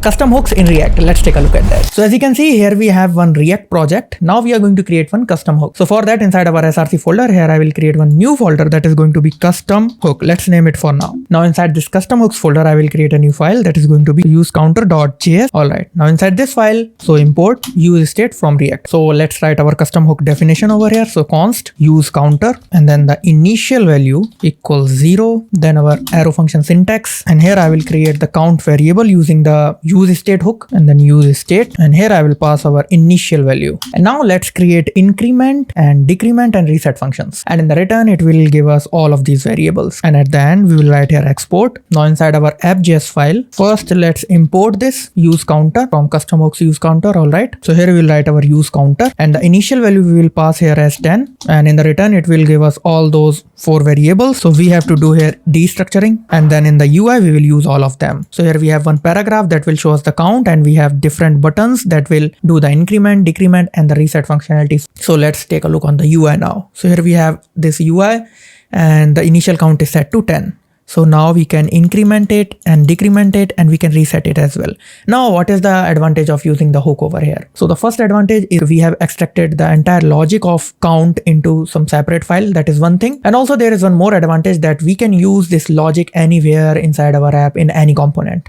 custom hooks in React. Let's take a look at that. So as you can see here, we have one React project. Now we are going to create one custom hook. So for that, inside our src folder here, I will create one new folder that is going to be custom hook. Let's name it for now. Now inside this custom hooks folder, I will create a new file that is going to be usecounter.js. All right. Now inside this file, so import use state from React. So let's write our custom hook definition over here. So const use counter and then the initial value equals 0. Then our arrow function syntax. And here I will create the count variable using the use state hook and then use state. And here I will pass our initial value. And now let's create increment and decrement and reset functions. And in the return, it will give us all of these variables. And at the end, we will write here export. Now inside our app.js file, first let's import this use counter from custom hooks use counter. All right. So here we will write our use counter and the initial value we will pass here as 10. And in the return, it will give us all those 4 variables. So we have to do here destructuring. And then in the UI, we will use all of them. So here we have one paragraph that will show us the count and we have different buttons that will do the increment, decrement and the reset functionalities. So let's take a look on the UI now. So here we have this UI and the initial count is set to 10. So now we can increment it and decrement it and we can reset it as well. Now, what is the advantage of using the hook over here? So the first advantage is we have extracted the entire logic of count into some separate file. That is one thing. And also there is one more advantage that we can use this logic anywhere inside our app in any component.